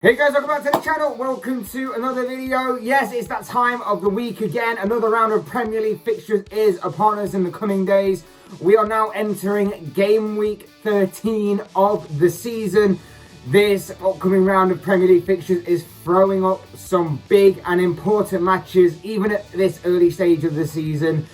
Hey guys, welcome back to the channel. Welcome to another video. Yes, it's that time of the week again. Another round of Premier League fixtures is upon us in the coming days. We are now entering game week 13 of the season. This upcoming round of Premier League fixtures is throwing up some big and important matches, even at this early stage of the season.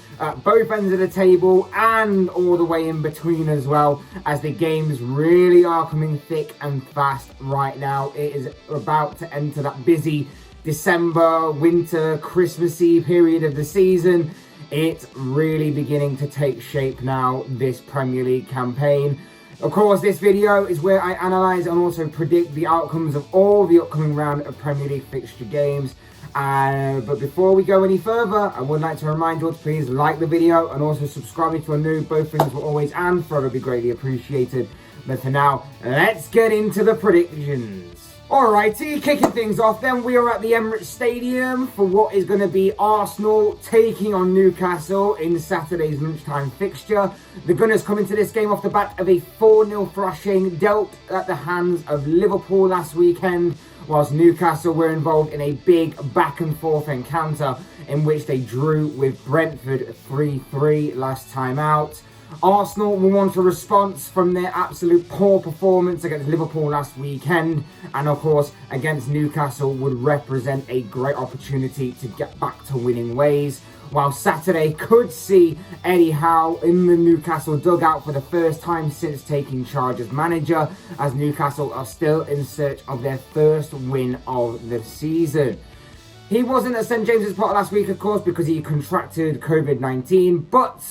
Both ends of the table and all the way in between as well, as the games really are coming thick and fast right now. It is about to enter that busy December, winter, Christmassy period of the season. It's really beginning to take shape now, this Premier League campaign. Of course, this video is where I analyse and also predict the outcomes of all the upcoming round of Premier League fixture games. But before we go any further, I would like to remind you to please like the video and also subscribe if you're new. Both things will always and forever be greatly appreciated. But for now, let's get into the predictions. Alrighty, kicking things off then, we are at the Emirates Stadium for what is going to be Arsenal taking on Newcastle in Saturday's lunchtime fixture. The Gunners come into this game off the back of a 4-0 thrashing dealt at the hands of Liverpool last weekend, whilst Newcastle were involved in a big back and forth encounter in which they drew with Brentford 3-3 last time out. Arsenal will want a response from their absolute poor performance against Liverpool last weekend, and of course against Newcastle would represent a great opportunity to get back to winning ways, while Saturday could see Eddie Howe in the Newcastle dugout for the first time since taking charge as manager, as Newcastle are still in search of their first win of the season. He wasn't at St James's Park last week, of course, because he contracted COVID-19, but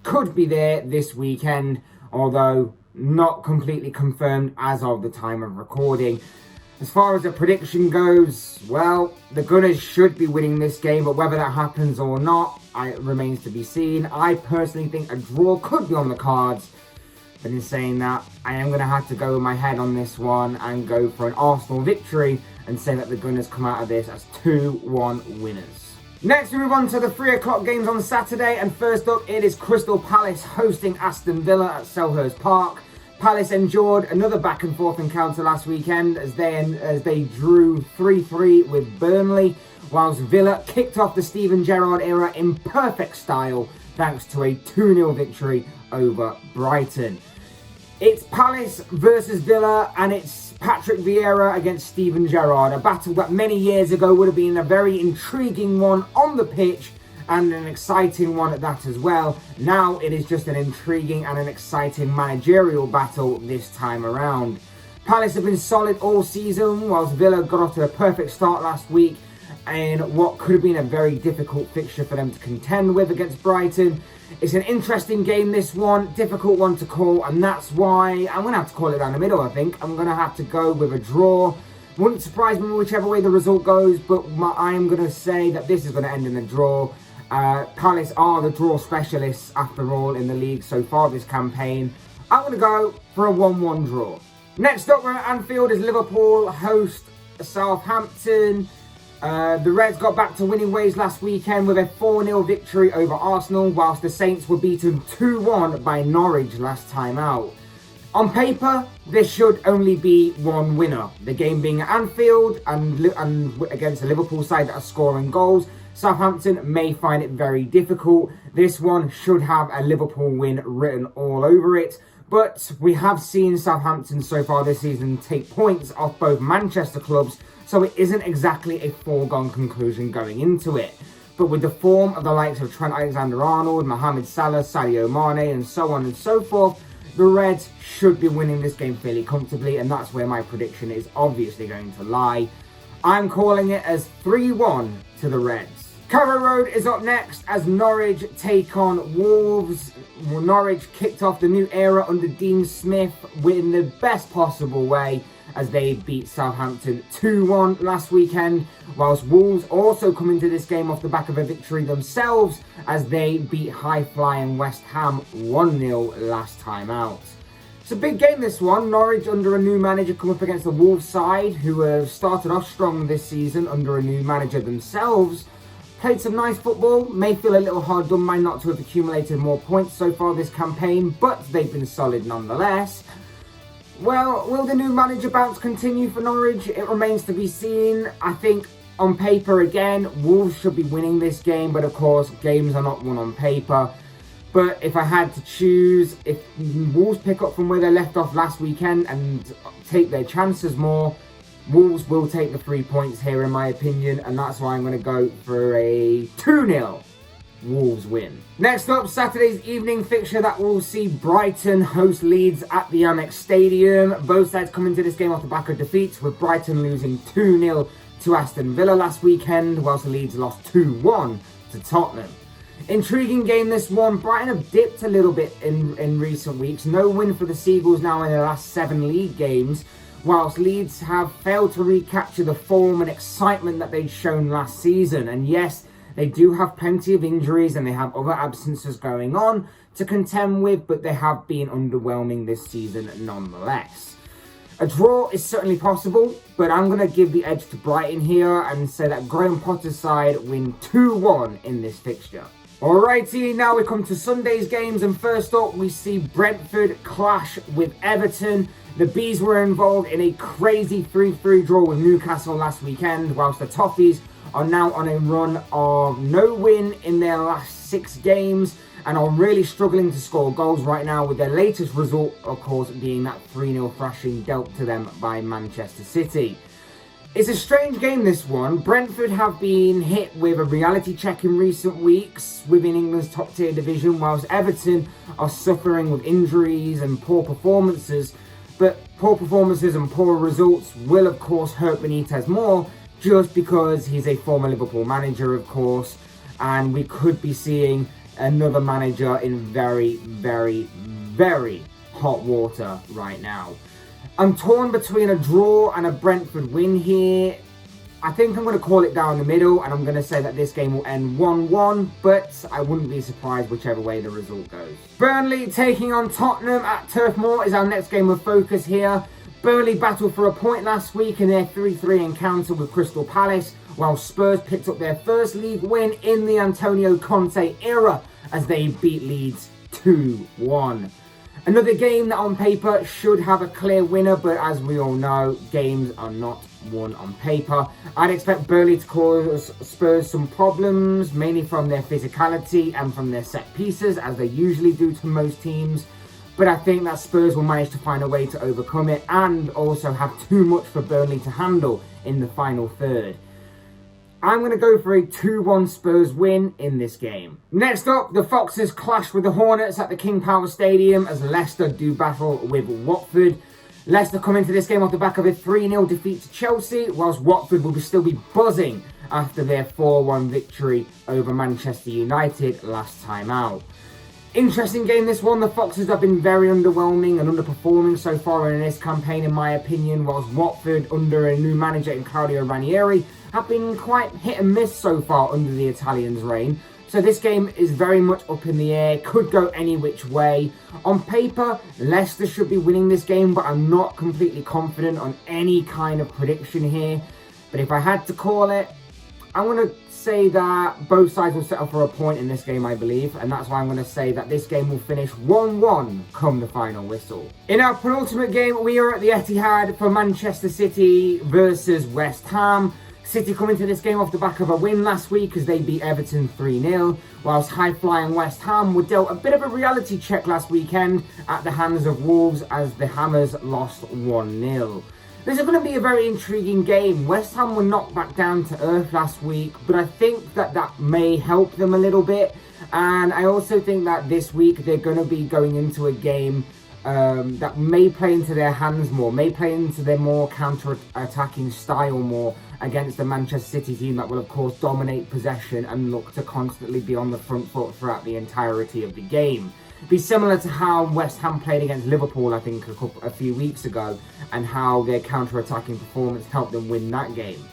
could be there this weekend, although not completely confirmed as of the time of recording. As far as the prediction goes, well, the Gunners should be winning this game, but whether that happens or not, it remains to be seen. I personally think a draw could be on the cards, but in saying that, I am going to have to go with my head on this one and go for an Arsenal victory and say that the Gunners come out of this as 2-1 winners. Next, we move on to the 3 o'clock games on Saturday, and first up, it is Crystal Palace hosting Aston Villa at Selhurst Park. Palace endured another back and forth encounter last weekend as they drew 3-3 with Burnley, whilst Villa kicked off the Steven Gerrard era in perfect style thanks to a 2-0 victory over Brighton. It's Palace versus Villa, and it's Patrick Vieira against Steven Gerrard, a battle that many years ago would have been a very intriguing one on the pitch and an exciting one at that as well. Now it is just an intriguing and an exciting managerial battle this time around. Palace have been solid all season, whilst Villa got off to a perfect start last week in what could have been a very difficult fixture for them to contend with against Brighton. It's an interesting game, this one, difficult one to call, and that's why I'm going to have to call it down the middle, I think. I'm going to have to go with a draw. Wouldn't surprise me whichever way the result goes, but I am going to say that this is going to end in a draw. Palace are the draw specialists, after all, in the league so far this campaign. I'm going to go for a 1-1 draw. Next up, we're at Anfield as Liverpool host Southampton. The Reds got back to winning ways last weekend with a 4-0 victory over Arsenal, whilst the Saints were beaten 2-1 by Norwich last time out. On paper, there should only be one winner, the game being at Anfield and against a Liverpool side that are scoring goals. Southampton may find it very difficult. This one should have a Liverpool win written all over it, but we have seen Southampton so far this season take points off both Manchester clubs, so it isn't exactly a foregone conclusion going into it. But with the form of the likes of Trent Alexander-Arnold, Mohamed Salah, Sadio Mane, and so on and so forth, the Reds should be winning this game fairly comfortably, and that's where my prediction is obviously going to lie. I'm calling it as 3-1 to the Reds. Carrow Road is up next as Norwich take on Wolves. Norwich kicked off the new era under Dean Smith in the best possible way as they beat Southampton 2-1 last weekend, whilst Wolves also come into this game off the back of a victory themselves as they beat high-flying West Ham 1-0 last time out. It's a big game, this one. Norwich under a new manager come up against the Wolves side, who have started off strong this season under a new manager themselves. Played some nice football, may feel a little hard done by not to have accumulated more points so far this campaign, but they've been solid nonetheless. Well, will the new manager bounce continue for Norwich? It remains to be seen. I think on paper again, Wolves should be winning this game, but of course, games are not won on paper. But if I had to choose, if Wolves pick up from where they left off last weekend and take their chances more, Wolves will take the 3 points here in my opinion, and that's why I'm going to go for a 2-0 Wolves win. Next up, Saturday's evening fixture that will see Brighton host Leeds at the Amex Stadium. Both sides come into this game off the back of defeats, with Brighton losing 2-0 to Aston Villa last weekend, whilst Leeds lost 2-1 to Tottenham. Intriguing game this one. Brighton have dipped a little bit in recent weeks. No win for the Seagulls now in their last 7 league games, whilst Leeds have failed to recapture the form and excitement that they'd shown last season. And yes, they do have plenty of injuries and they have other absences going on to contend with, but they have been underwhelming this season nonetheless. A draw is certainly possible, but I'm going to give the edge to Brighton here and say that Graham Potter's side win 2-1 in this fixture. Alrighty, now we come to Sunday's games, and first up we see Brentford clash with Everton. The Bees were involved in a crazy 3-3 draw with Newcastle last weekend, whilst the Toffees are now on a run of no win in their last 6 games and are really struggling to score goals right now, with their latest result, of course, being that 3-0 thrashing dealt to them by Manchester City. It's a strange game, this one. Brentford have been hit with a reality check in recent weeks within England's top tier division, whilst Everton are suffering with injuries and poor performances. But poor performances and poor results will, of course, hurt Benitez more, just because he's a former Liverpool manager, of course, and we could be seeing another manager in very, very, very hot water right now. I'm torn between a draw and a Brentford win here. I think I'm going to call it down the middle, and I'm going to say that this game will end 1-1, but I wouldn't be surprised whichever way the result goes. Burnley taking on Tottenham at Turf Moor is our next game of focus here. Burnley battled for a point last week in their 3-3 encounter with Crystal Palace, while Spurs picked up their first league win in the Antonio Conte era as they beat Leeds 2-1. Another game that on paper should have a clear winner, but as we all know, games are not won on paper. I'd expect Burnley to cause Spurs some problems, mainly from their physicality and from their set pieces, as they usually do to most teams. But I think that Spurs will manage to find a way to overcome it and also have too much for Burnley to handle in the final third. I'm going to go for a 2-1 Spurs win in this game. Next up, the Foxes clash with the Hornets at the King Power Stadium as Leicester do battle with Watford. Leicester come into this game off the back of a 3-0 defeat to Chelsea, whilst Watford will still be buzzing after their 4-1 victory over Manchester United last time out. Interesting game this one. The Foxes have been very underwhelming and underperforming so far in this campaign in my opinion, whilst Watford under a new manager in Claudio Ranieri have been quite hit and miss so far under the Italians' reign. So this game is very much up in the air, could go any which way. On paper, Leicester should be winning this game, but I'm not completely confident on any kind of prediction here. But if I had to call it, I'm going to say that both sides will settle for a point in this game, I believe, and that's why I'm going to say that this game will finish 1-1 come the final whistle. In our penultimate game, we are at the Etihad for Manchester City versus West Ham. City come into this game off the back of a win last week as they beat Everton 3-0, whilst high-flying West Ham were dealt a bit of a reality check last weekend at the hands of Wolves as the Hammers lost 1-0. This is going to be a very intriguing game. West Ham were knocked back down to earth last week, but I think that may help them a little bit. And I also think that this week they're going to be going into a game that may play into their hands more, may play into their more counter-attacking style more against the Manchester City team that will, of course, dominate possession and look to constantly be on the front foot throughout the entirety of the game. Be similar to how West Ham played against Liverpool, I think, a few weeks ago, and how their counter-attacking performance helped them win that game.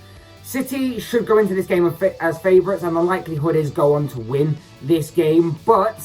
City should go into this game as favourites, and the likelihood is go on to win this game, but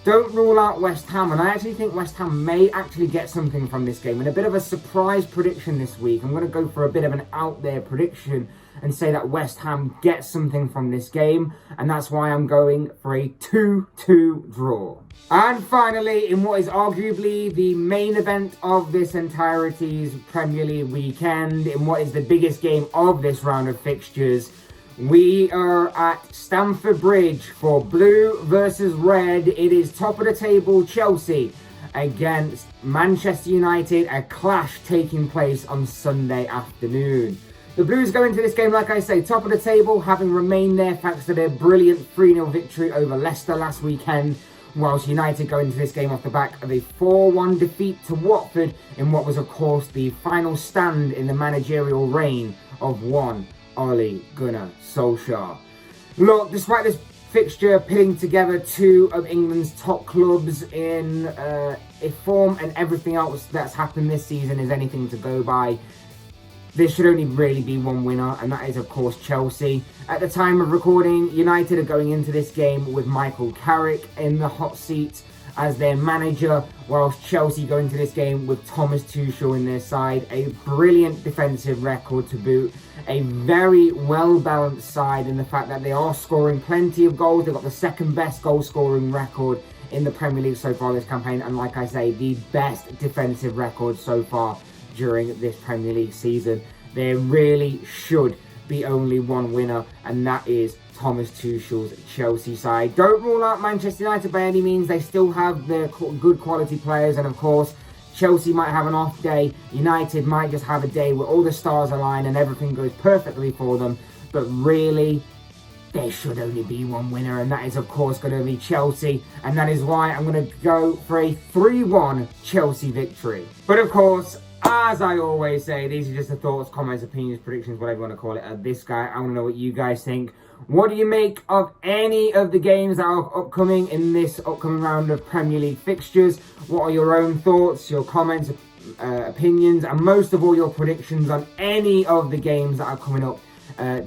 don't rule out West Ham, and I actually think West Ham may actually get something from this game. And a bit of a surprise prediction this week. I'm going to go for a bit of an out there prediction and say that West Ham gets something from this game, and that's why I'm going for a 2-2 draw. And finally, in what is arguably the main event of this entirety's Premier League weekend, in what is the biggest game of this round of fixtures, we are at Stamford Bridge for blue versus red. It is top of the table Chelsea against Manchester United, a clash taking place on Sunday afternoon. The Blues go into this game, like I say, top of the table, having remained there thanks to their brilliant 3-0 victory over Leicester last weekend, whilst United go into this game off the back of a 4-1 defeat to Watford in what was, of course, the final stand in the managerial reign of one Ole Gunnar Solskjaer. Look, despite this fixture pitting together two of England's top clubs in if form and everything else that's happened this season is anything to go by, there should only really be one winner, and that is, of course, Chelsea. At the time of recording, United are going into this game with Michael Carrick in the hot seat as their manager, whilst Chelsea go into this game with Thomas Tuchel in their side. A brilliant defensive record to boot. A very well-balanced side in the fact that they are scoring plenty of goals. They've got the second best goal-scoring record in the Premier League so far this campaign, and like I say, the best defensive record so far during this Premier League season. There really should be only one winner, and that is Thomas Tuchel's Chelsea side. Don't rule out Manchester United by any means. They still have their good quality players, and of course Chelsea might have an off day. United might just have a day where all the stars align and everything goes perfectly for them, but really there should only be one winner, and that is of course going to be Chelsea, and that is why I'm going to go for a 3-1 Chelsea victory. But of course, as I always say, these are just the thoughts, comments, opinions, predictions, whatever you want to call it, of this guy. I want to know what you guys think. What do you make of any of the games that are upcoming in this upcoming round of Premier League fixtures? What are your own thoughts, your comments, opinions, and most of all your predictions on any of the games that are coming up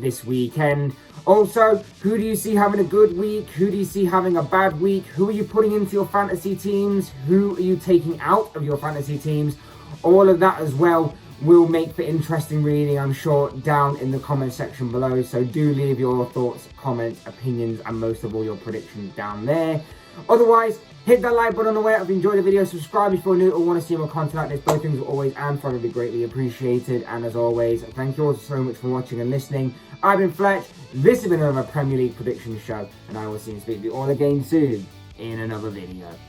this weekend? Also, who do you see having a good week? Who do you see having a bad week? Who are you putting into your fantasy teams? Who are you taking out of your fantasy teams? All of that as well will make for interesting reading, I'm sure, down in the comment section below. So do leave your thoughts, comments, opinions, and most of all your predictions down there. Otherwise, hit that like button on the way up if you enjoyed the video. Subscribe if you're new or want to see more content like this. Both things are always and probably greatly appreciated. And as always, thank you all so much for watching and listening. I've been Fletch. This has been another Premier League prediction show, and I will see you and speak to you all again soon in another video.